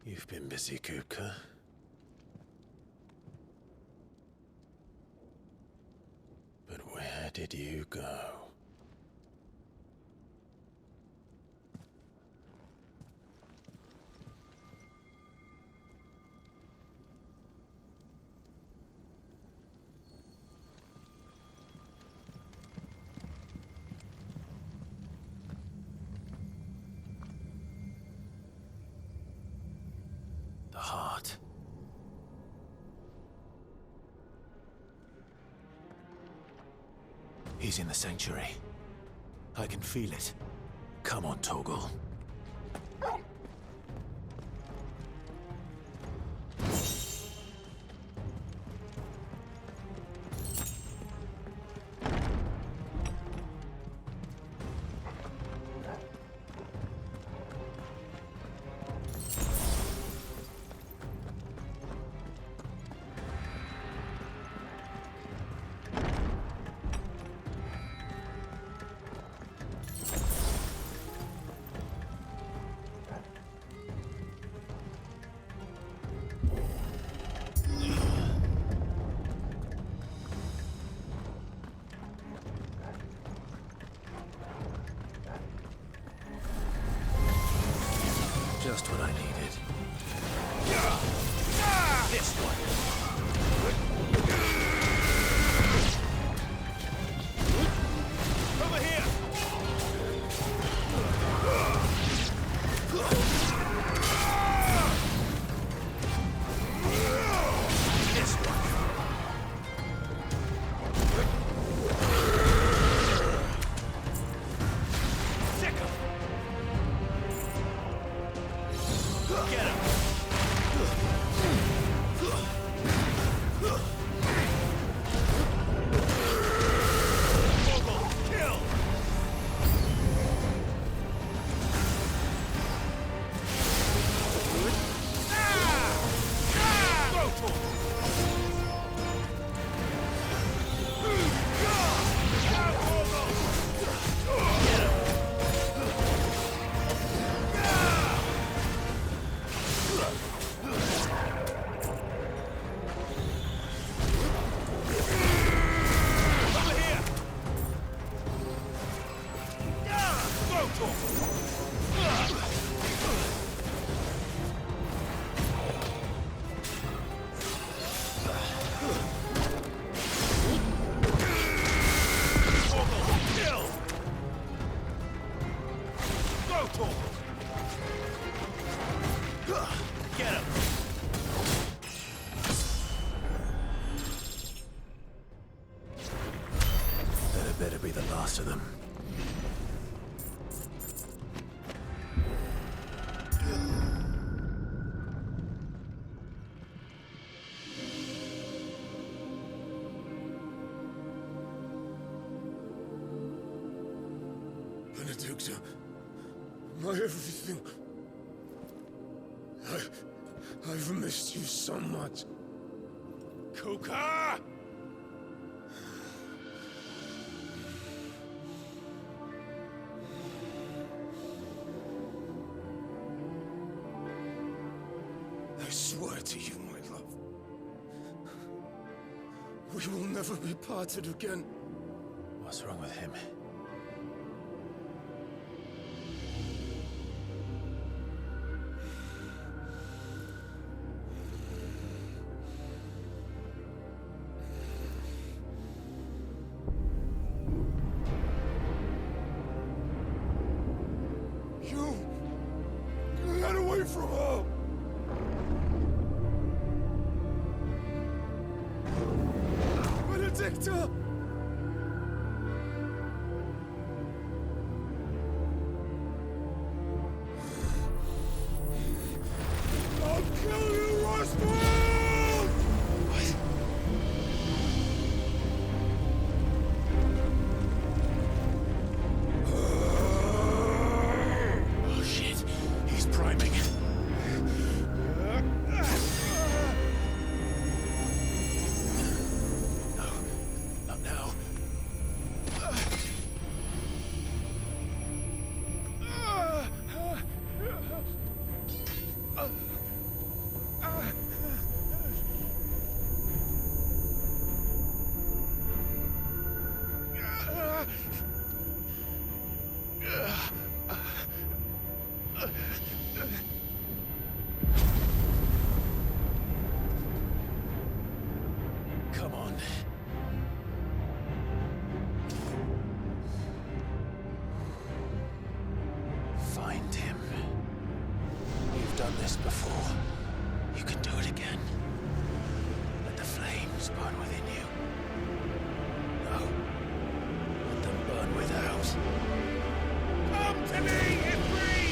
You've been busy, Kupka. But where did you go? The heart. He's in the sanctuary. I can feel it. Come on, Toggle. Just what I needed. This one. Over here. This one. Sick him. Get him! Kill! Get him! That had better be the last of them. Benedicta, my everything. I've missed you so much. Kuka! I swear to you, my love. We will never be parted again. What's wrong with him? You got away from her. Benedicta! I'll kill you, Roswell! What? Oh shit, he's priming. No, done this before. You can do it again. Let the flames burn within you. No. Let them burn without. Come to me, Ifrit!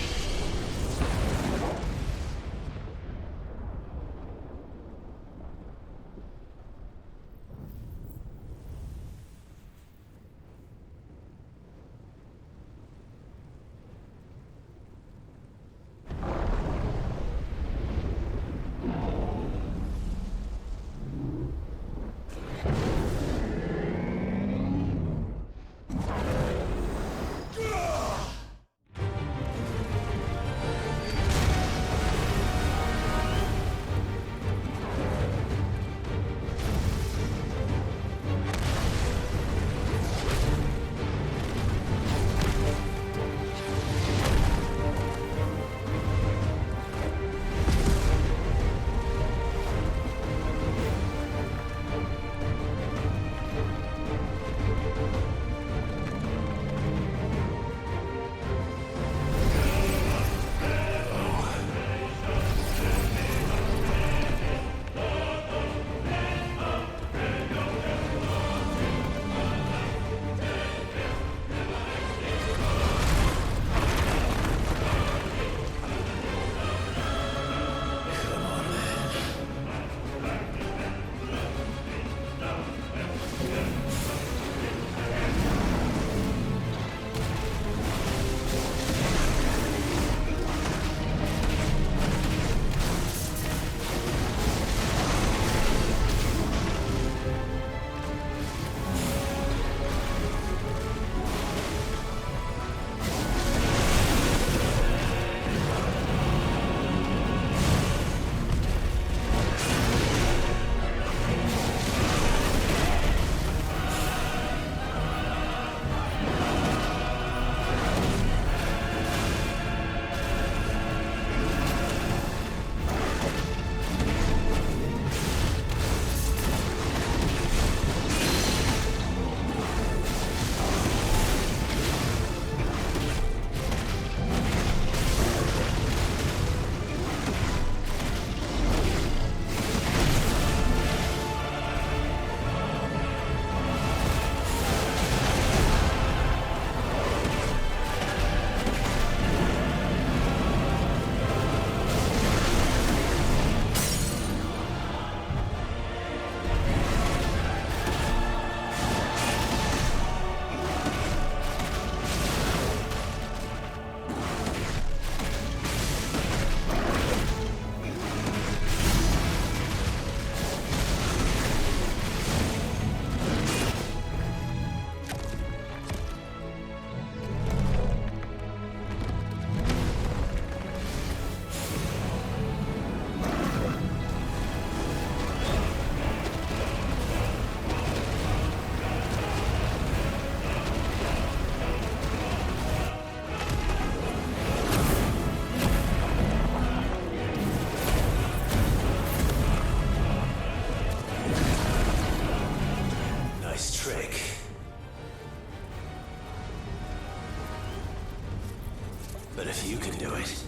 But if you can do it,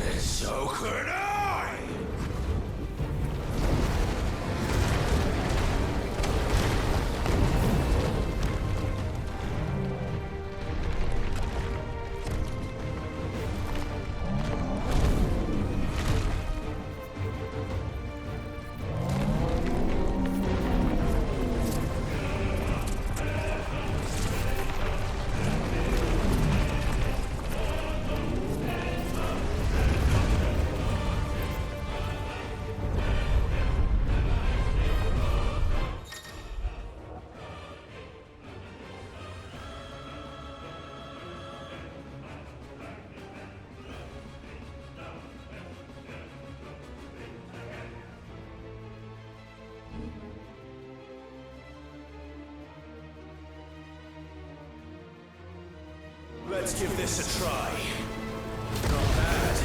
then so could I! Let's give this a try. Not bad.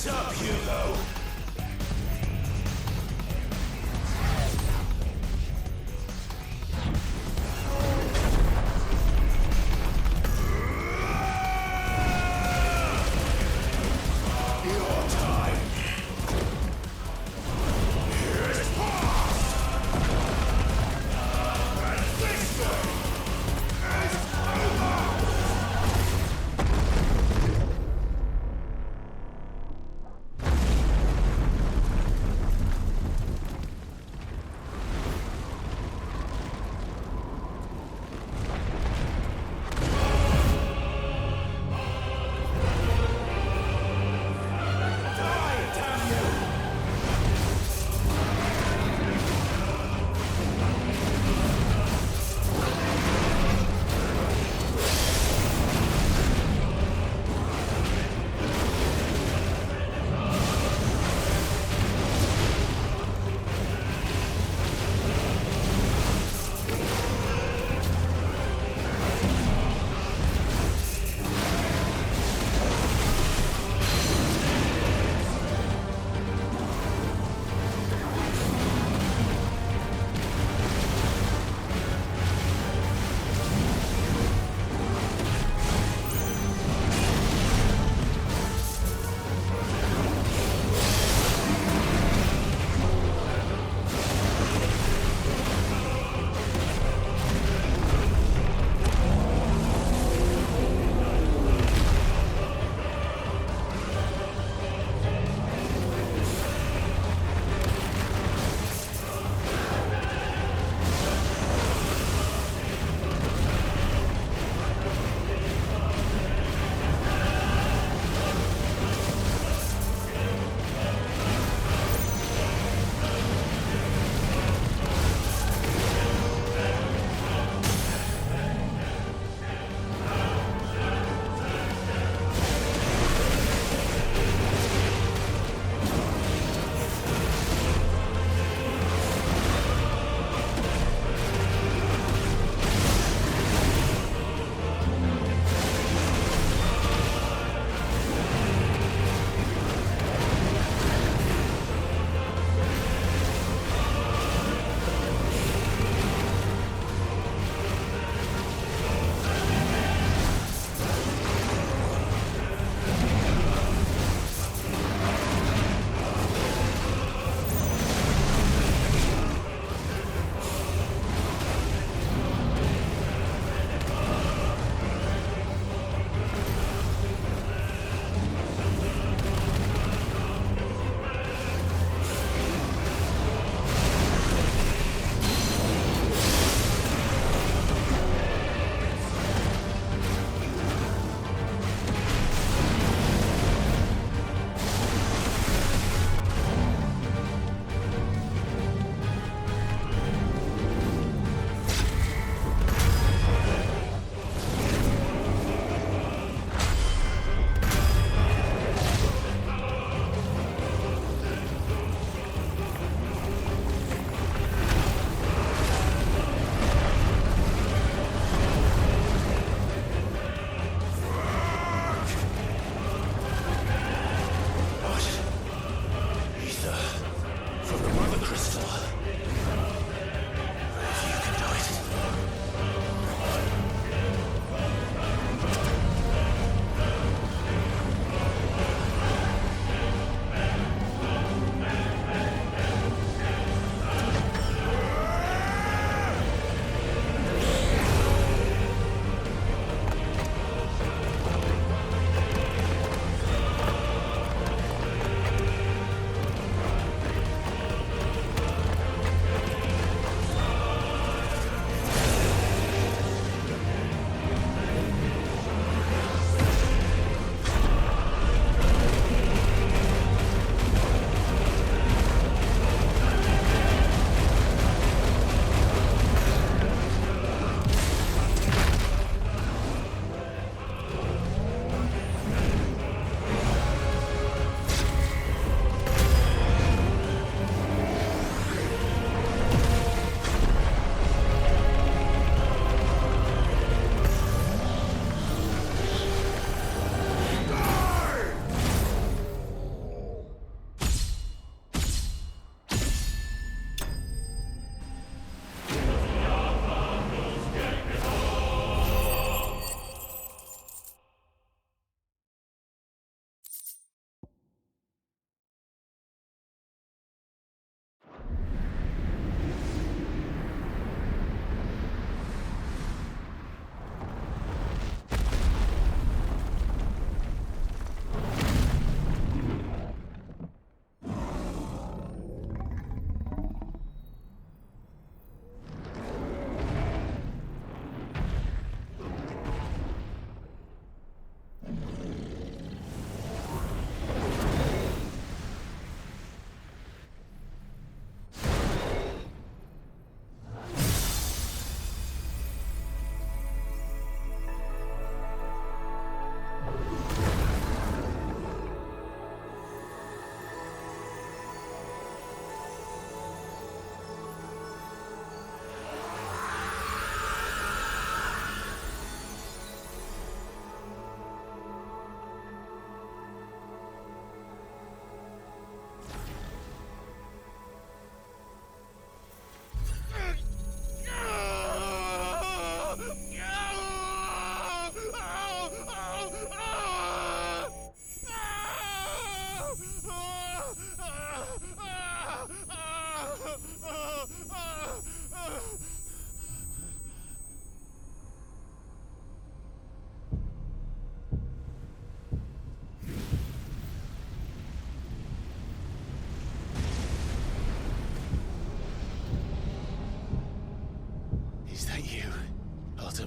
up, Hugo! Your time is past! And this day is over!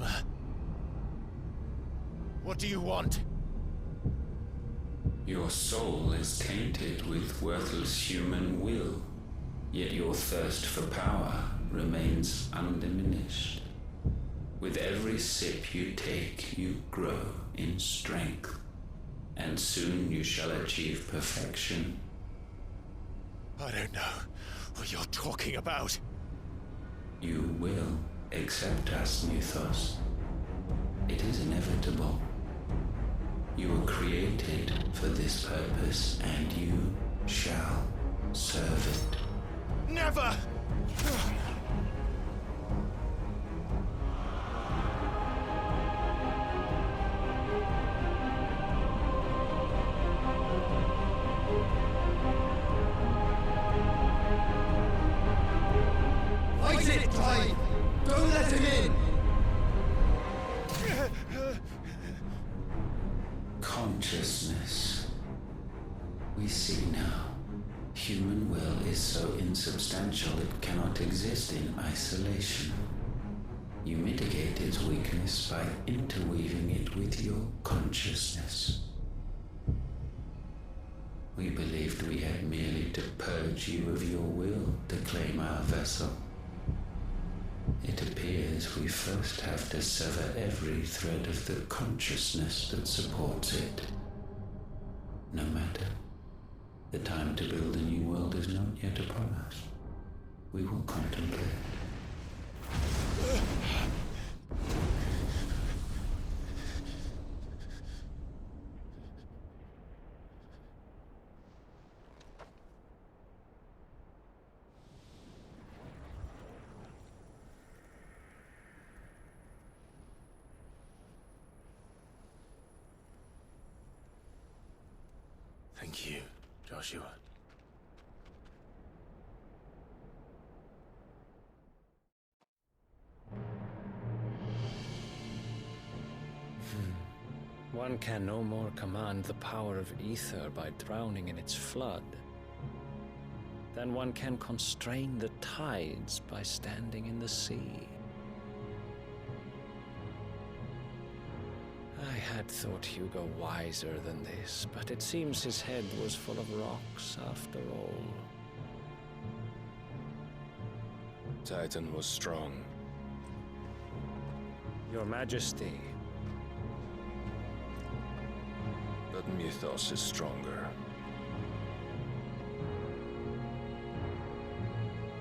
Mortimer. What do you want? Your soul is tainted with worthless human will, yet your thirst for power remains undiminished. With every sip you take, you grow in strength, and soon you shall achieve perfection. I don't know what you're talking about. You will accept us, Mythos. It is inevitable. You were created for this purpose, and you shall serve it. Never! Fight it, Clyde! Don't let him in! Consciousness. We see now. Human will is so insubstantial it cannot exist in isolation. You mitigate its weakness by interweaving it with your consciousness. We believed we had merely to purge you of your will to claim our vessel. It appears we first have to sever every thread of the consciousness that supports it. No matter. The time to build a new world is not yet upon us. We will contemplate. Thank you, Joshua. One can no more command the power of ether by drowning in its flood than one can constrain the tides by standing in the sea. I had thought Hugo wiser than this, but it seems his head was full of rocks after all. Titan was strong. Your Majesty. But Mythos is stronger.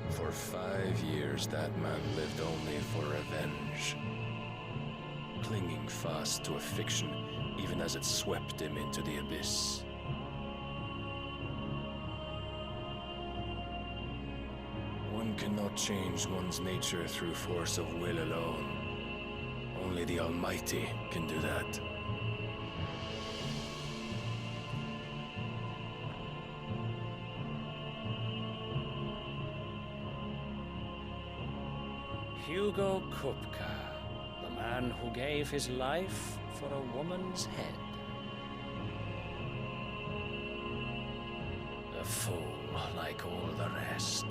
For 5 years, that man lived only for revenge. Clinging fast to a fiction, even as it swept him into the abyss. One cannot change one's nature through force of will alone. Only the Almighty can do that. Hugo Kupka, the man who gave his life for a woman's head. A fool like all the rest.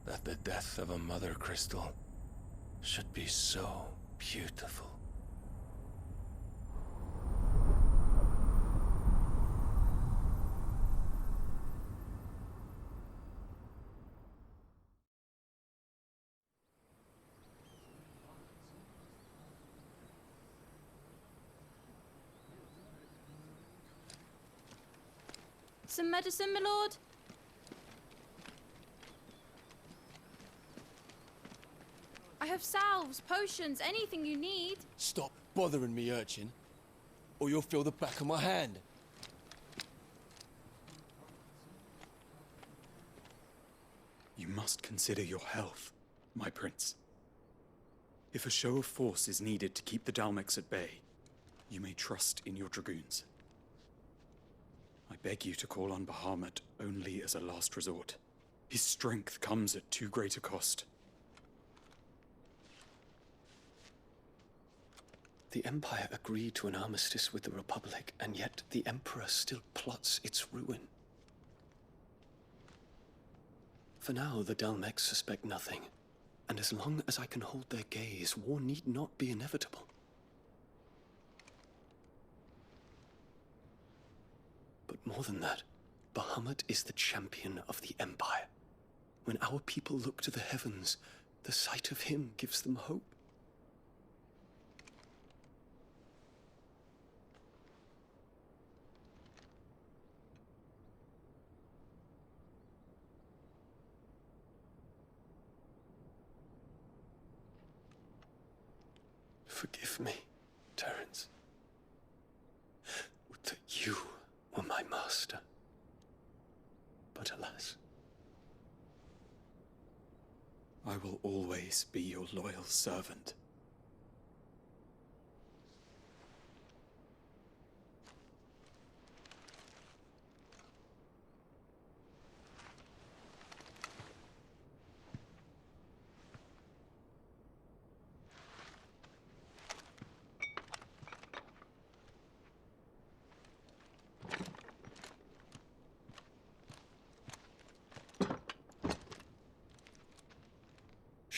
That the death of a mother crystal should be so beautiful. Some medicine, my lord? I have salves, potions, anything you need. Stop bothering me, urchin, or you'll feel the back of my hand. You must consider your health, my prince. If a show of force is needed to keep the Dalmex at bay, you may trust in your dragoons. I beg you to call on Bahamut only as a last resort. His strength comes at too great a cost. The Empire agreed to an armistice with the Republic, and yet the Emperor still plots its ruin. For now, the Dalmex suspect nothing, and as long as I can hold their gaze, war need not be inevitable. But more than that, Bahamut is the champion of the Empire. When our people look to the heavens, the sight of him gives them hope. Forgive me, Terence. Would that you were my master. But alas. I will always be your loyal servant.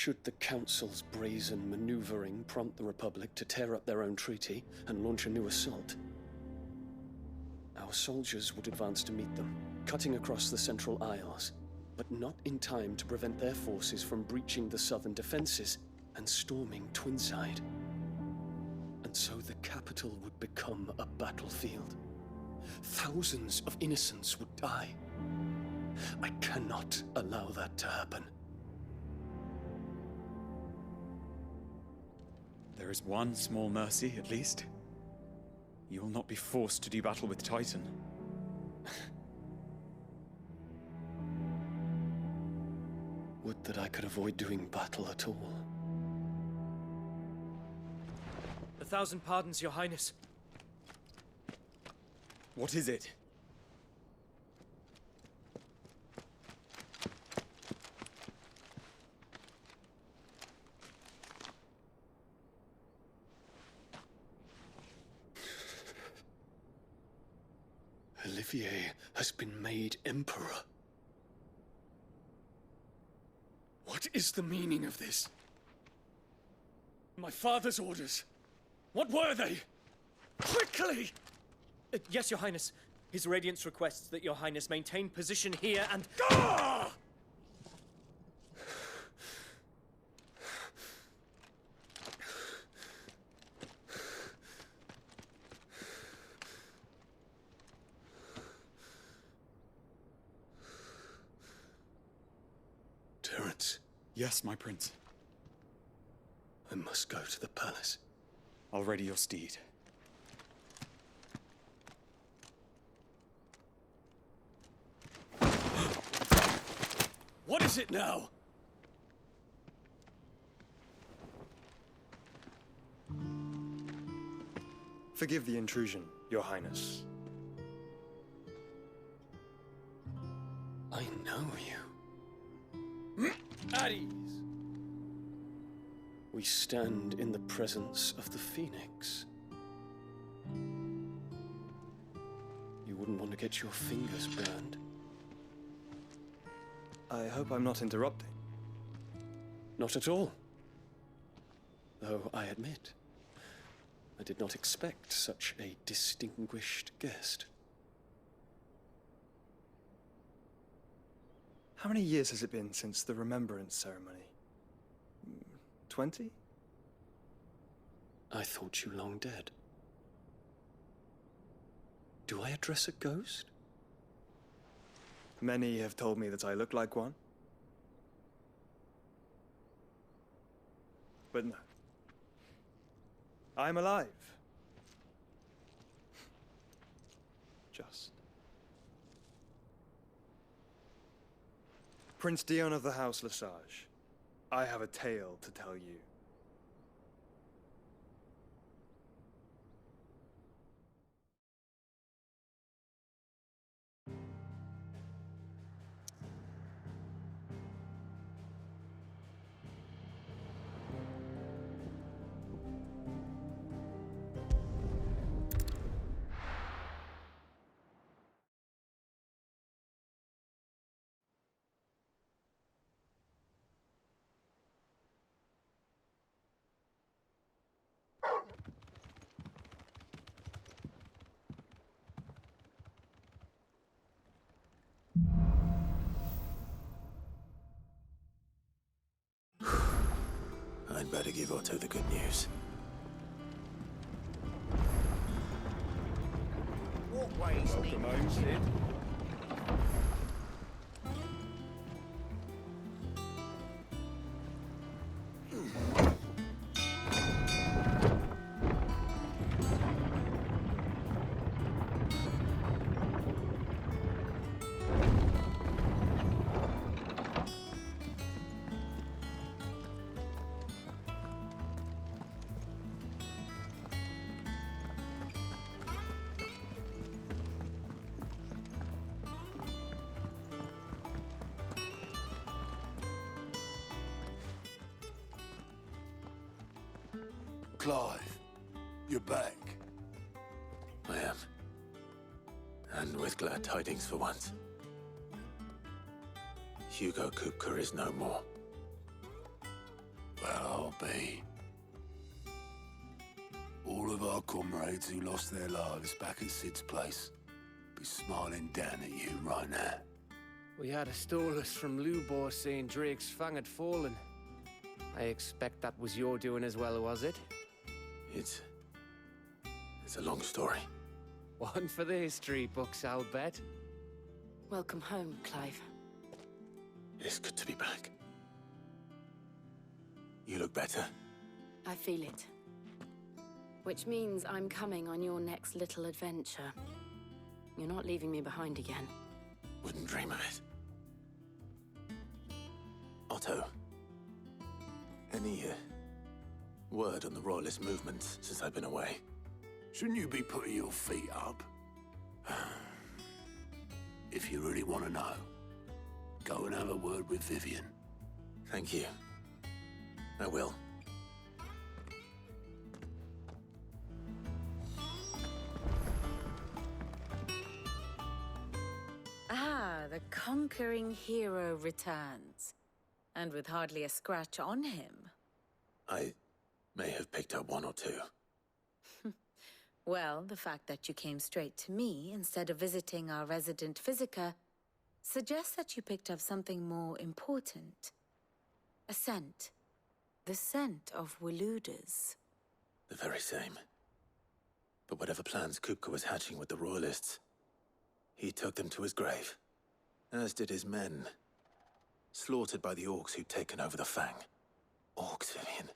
Should the Council's brazen maneuvering prompt the Republic to tear up their own treaty and launch a new assault, our soldiers would advance to meet them, cutting across the Central Isles, but not in time to prevent their forces from breaching the southern defenses and storming Twinside. And so the capital would become a battlefield. Thousands of innocents would die. I cannot allow that to happen. There is one small mercy, at least. You will not be forced to do battle with Titan. Would that I could avoid doing battle at all. 1,000 pardons, Your Highness. What is it? Olivier has been made Emperor. What is the meaning of this? My father's orders. What were they? Quickly! Yes, Your Highness. His Radiance requests that Your Highness maintain position here and... Ah! Terence. Yes, my prince. I must go to the palace. I'll ready your steed. What is it now? Forgive the intrusion, Your Highness. I know you. At ease. We stand in the presence of the Phoenix. You wouldn't want to get your fingers burned. I hope I'm not interrupting. Not at all. Though I admit, I did not expect such a distinguished guest. How many years has it been since the Remembrance Ceremony? 20? I thought you long dead. Do I address a ghost? Many have told me that I look like one. But no. I'm alive. Just. Prince Dion of the House Lesage, I have a tale to tell you. better give Otto the good news. What way is Welcome home, Sid. Clive, you're back. I am. And with glad tidings for once. Hugo Kupka is no more. Well, I'll be. All of our comrades who lost their lives back at Sid's place be smiling down at you right now. We had a stolus from Lubor saying Drake's fang had fallen. I expect that was your doing as well, was it? It's a long story. One for the history books, I'll bet. Welcome home, Clive. It is good to be back. You look better. I feel it. Which means I'm coming on your next little adventure. You're not leaving me behind again. Wouldn't dream of it. Otto, any word on the Royalist movement since I've been away? Shouldn't you be putting your feet up? If you really want to know, go and have a word with Vivian. Thank you. I will. Ah, the conquering hero returns. And with hardly a scratch on him. I may have picked up one or two. Well, the fact that you came straight to me instead of visiting our resident physiker suggests that you picked up something more important. A scent. The scent of Waludas. The very same. But whatever plans Kupka was hatching with the Royalists, he took them to his grave. As did his men. Slaughtered by the orcs who'd taken over the Fang. Orcs, Vivian.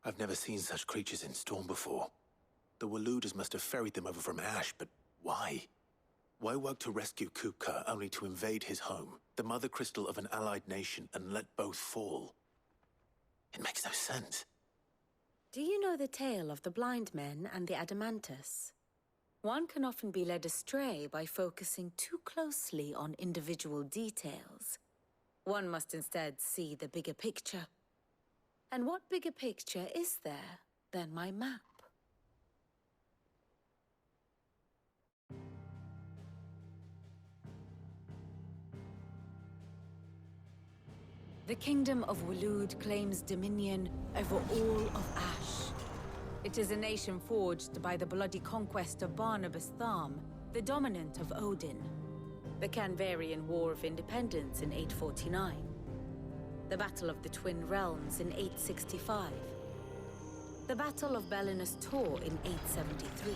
I've never seen such creatures in Storm before. The Waludas must have ferried them over from Ash, but why? Why work to rescue Kupka only to invade his home, the mother crystal of an allied nation, and let both fall? It makes no sense. Do you know the tale of the blind men and the Adamantus? One can often be led astray by focusing too closely on individual details. One must instead see the bigger picture. And what bigger picture is there than my map? The Kingdom of Waloed claims dominion over all of Ash. It is a nation forged by the bloody conquest of Barnabas Tharm, the dominant of Odin. The Canvarian War of Independence in 849. The Battle of the Twin Realms in 865. The Battle of Belinus Tor in 873.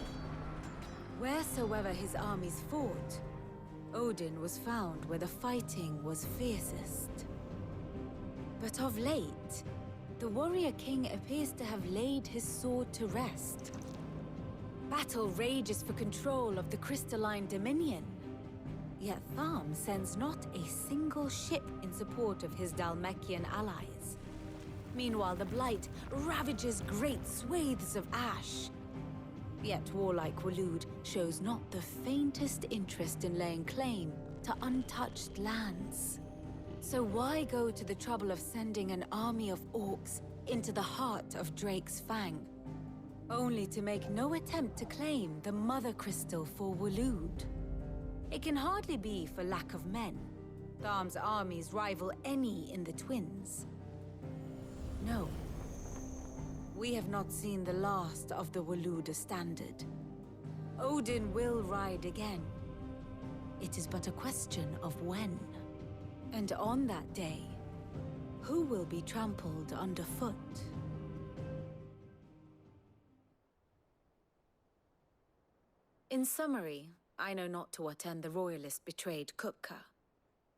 Wheresoever his armies fought, Odin was found where the fighting was fiercest. But of late, the warrior king appears to have laid his sword to rest. Battle rages for control of the crystalline dominion. Yet Tharm sends not a single ship in support of his Dhalmekian allies. Meanwhile, the Blight ravages great swathes of Ash. Yet warlike Waloed shows not the faintest interest in laying claim to untouched lands. So why go to the trouble of sending an army of orcs into the heart of Drake's Fang, only to make no attempt to claim the Mother Crystal for Waloed? It can hardly be for lack of men. Tharm's armies rival any in the Twins. No. We have not seen the last of the Waluda standard. Odin will ride again. It is but a question of when. And on that day, who will be trampled underfoot? In summary, I know not to what end the Royalist betrayed Kupka.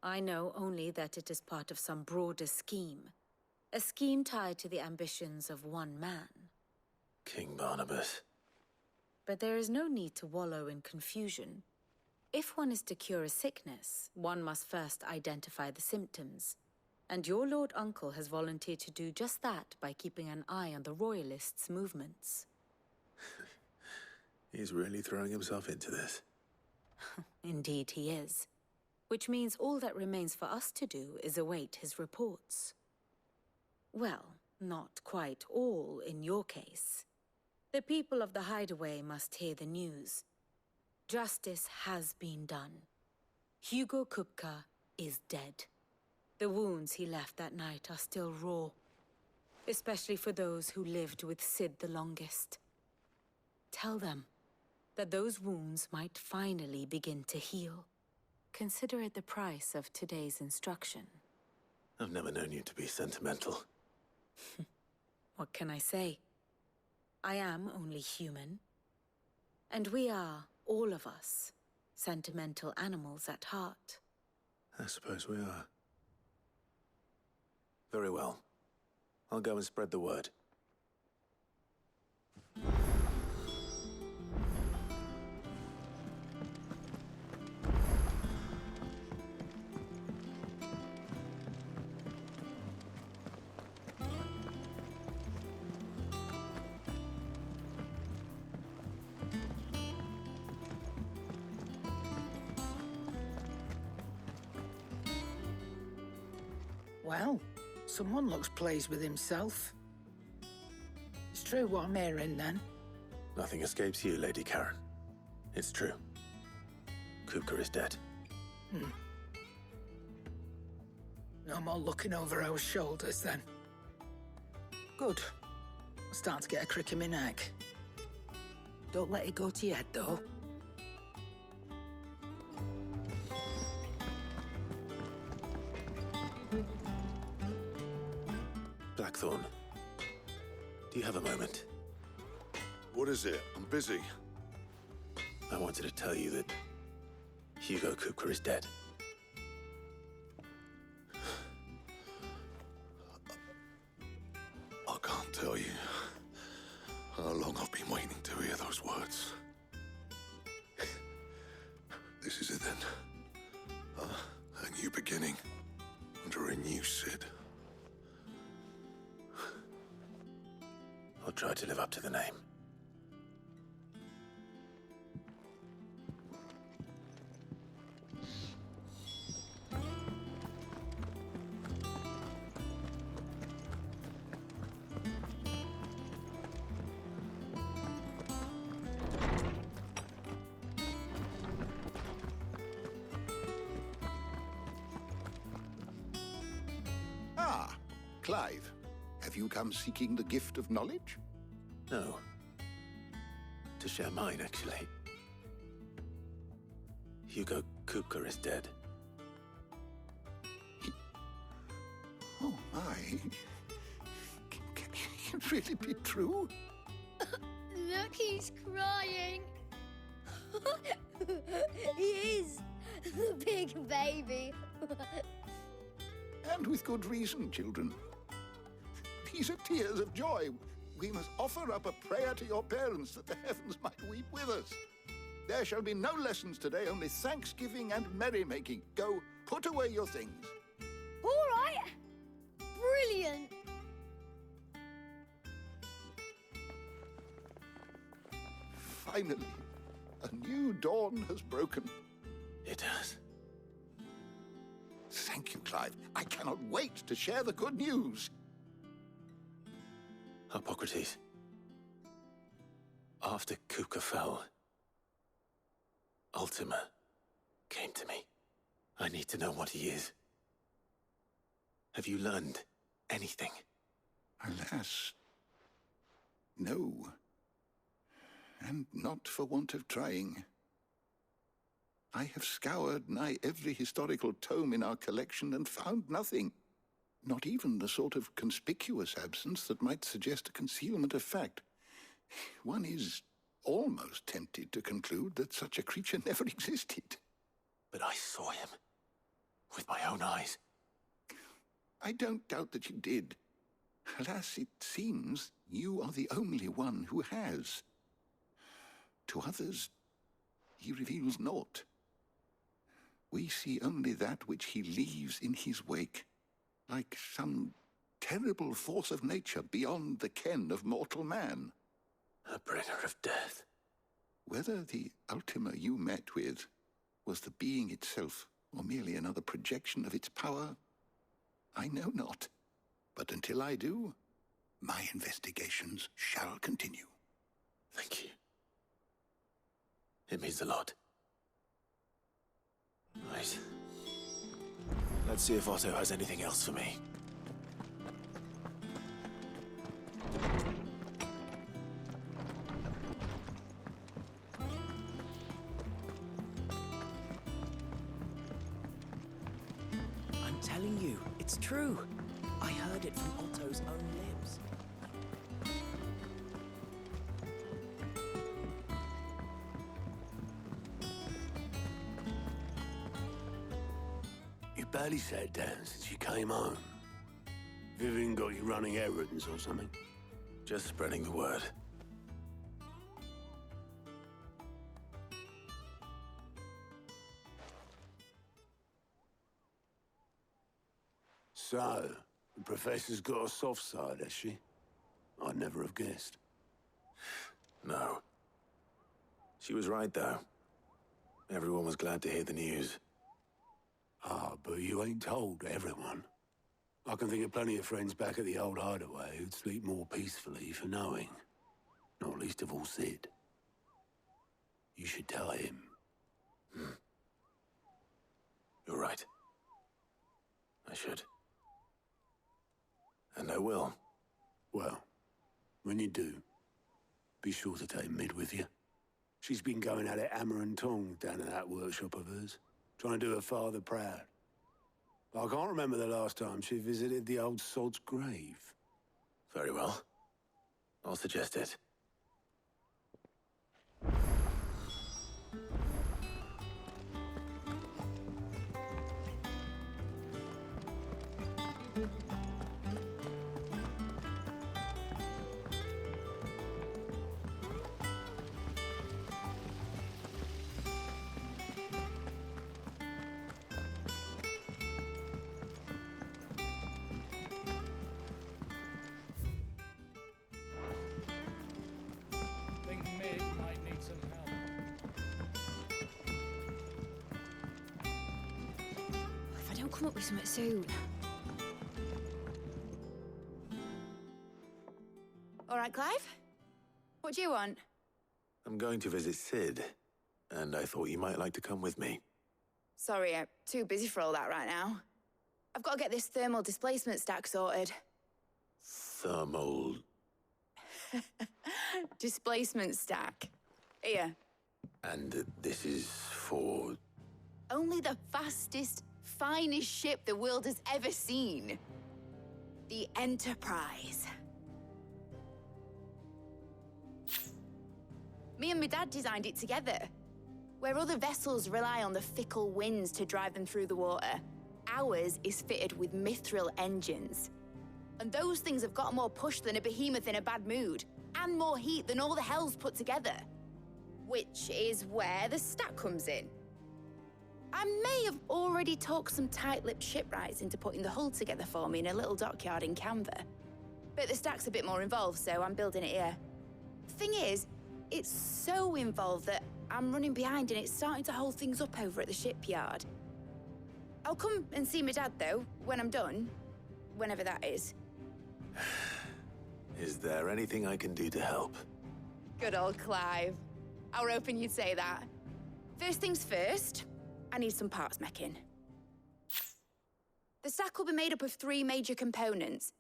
I know only that it is part of some broader scheme. A scheme tied to the ambitions of one man. King Barnabas. But there is no need to wallow in confusion. If one is to cure a sickness, one must first identify the symptoms. And your Lord Uncle has volunteered to do just that by keeping an eye on the Royalists' movements. He's really throwing himself into this. Indeed he is. Which means all that remains for us to do is await his reports. Well, not quite all in your case. The people of the Hideaway must hear the news. Justice has been done. Hugo Kupka is dead. The wounds he left that night are still raw, especially for those who lived with Sid the longest. Tell them that those wounds might finally begin to heal. Consider it the price of today's instruction. I've never known you to be sentimental. What can I say? I am only human. And we are, all of us, sentimental animals at heart. I suppose we are. Very well. I'll go and spread the word. Well, someone looks pleased with himself. It's true what I'm hearing, then. Nothing escapes you, Lady Karen. It's true. Kupka is dead. No more looking over our shoulders, then. Good. I'm starting to get a crick in my neck. Don't let it go to your head, though. Blackthorn, do you have a moment? What is it? I'm busy. I wanted to tell you that Hugo Kupka is dead. I can't tell you how long I've been waiting to hear those words. This is it then. A new beginning under a new Sid. I'll try to live up to the name. Ah, Clive. Have you come seeking the gift of knowledge? No. To share mine, actually. Hugo Kupka is dead. Oh, my. Can it really be true? Look, he's crying. He is. The big baby. And with good reason, children. These are tears of joy. We must offer up a prayer to your parents that the heavens might weep with us. There shall be no lessons today, only thanksgiving and merrymaking. Go, put away your things. All right. Brilliant. Finally, a new dawn has broken. It has. Thank you, Clive. I cannot wait to share the good news. Hippocrates. After Kupka fell, Ultima came to me. I need to know what he is. Have you learned anything? Alas, no. And not for want of trying. I have scoured nigh every historical tome in our collection and found nothing. Not even the sort of conspicuous absence that might suggest a concealment of fact. One is almost tempted to conclude that such a creature never existed. But I saw him. With my own eyes. I don't doubt that you did. Alas, it seems you are the only one who has. To others, he reveals naught. We see only that which he leaves in his wake, like some terrible force of nature beyond the ken of mortal man. A bringer of death. Whether the Ultima you met with was the being itself, or merely another projection of its power, I know not. But until I do, my investigations shall continue. Thank you. It means a lot. Right. Let's see if Otto has anything else for me. I'm telling you, it's true. I heard it from Otto's own lips. You barely sat down since you came home. Vivian got you running errands or something? Just spreading the word. So, the Professor's got a soft side, has she? I'd never have guessed. No. She was right, though. Everyone was glad to hear the news. Ah, but you ain't told everyone. I can think of plenty of friends back at the old hideaway who'd sleep more peacefully for knowing. Not least of all Sid. You should tell him. You're right. I should. And I will. Well, when you do, be sure to take Mid with you. She's been going at it hammer and tongs down in that workshop of hers, trying to do her father proud. I can't remember the last time she visited the old sod's grave. Very well. I'll suggest it. Come up with something soon. All right, Clive? What do you want? I'm going to visit Sid, and I thought you might like to come with me. Sorry, I'm too busy for all that right now. I've got to get this thermal displacement stack sorted. Thermal... Displacement stack. Here. And this is for... Only the fastest, finest ship the world has ever seen. The Enterprise. Me and my dad designed it together. Where other vessels rely on the fickle winds to drive them through the water, ours is fitted with mithril engines. And those things have got more push than a behemoth in a bad mood, and more heat than all the hells put together. Which is where the stack comes in. I may have already talked some tight-lipped shipwrights into putting the hull together for me in a little dockyard in Canva. But the stack's a bit more involved, so I'm building it here. Thing is, it's so involved that I'm running behind and it's starting to hold things up over at the shipyard. I'll come and see my dad, though, when I'm done. Whenever that is. Is there anything I can do to help? Good old Clive. I were hoping you'd say that. First things first, I need some parts meching. The stack will be made up of 3 major components.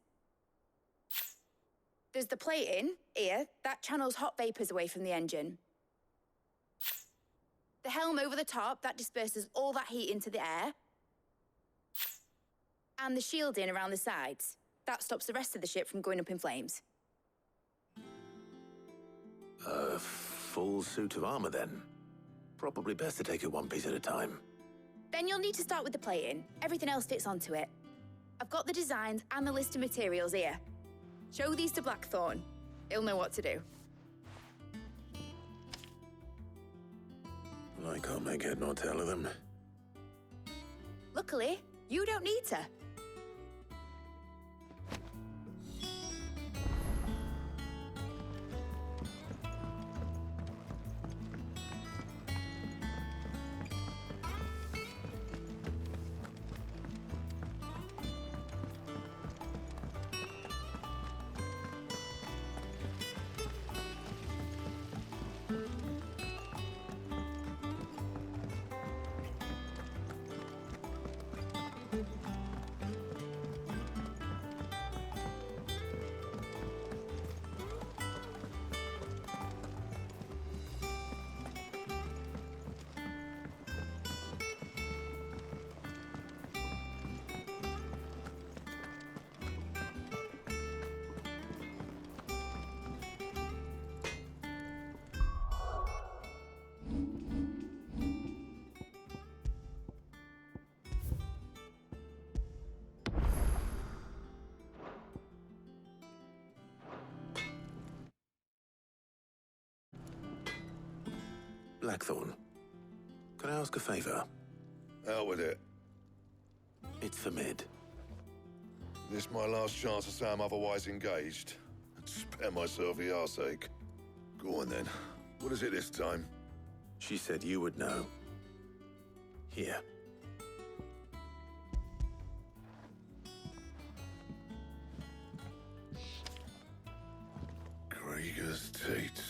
There's the plating, here, that channels hot vapors away from the engine. The helm over the top, that disperses all that heat into the air. And the shielding around the sides. That stops the rest of the ship from going up in flames. A full suit of armor, then. Probably best to take it one piece at a time. Then you'll need to start with the plating. Everything else fits onto it. I've got the designs and the list of materials here. Show these to Blackthorn. He'll know what to do. I can't make head nor tail of them. Luckily, you don't need to. Blackthorn, can I ask a favor? Out with it. It's for Mid. This my last chance to say I'm otherwise engaged. Spare myself the arseache. Go on then. What is it this time? She said you would know. Here. Krieger's Tates.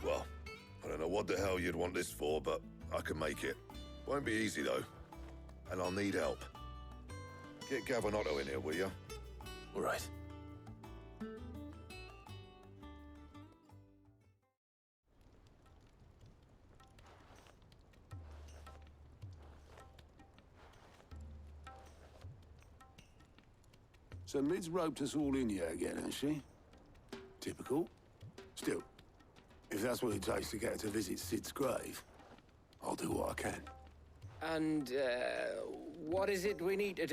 Well, I don't know what the hell you'd want this for, but I can make it. Won't be easy, though. And I'll need help. Get Gavin Otto in here, will you? All right. So Mid's roped us all in here again, has she? Typical. Still, if that's what it takes to get her to visit Sid's grave, I'll do what I can. And, what is it we need to do?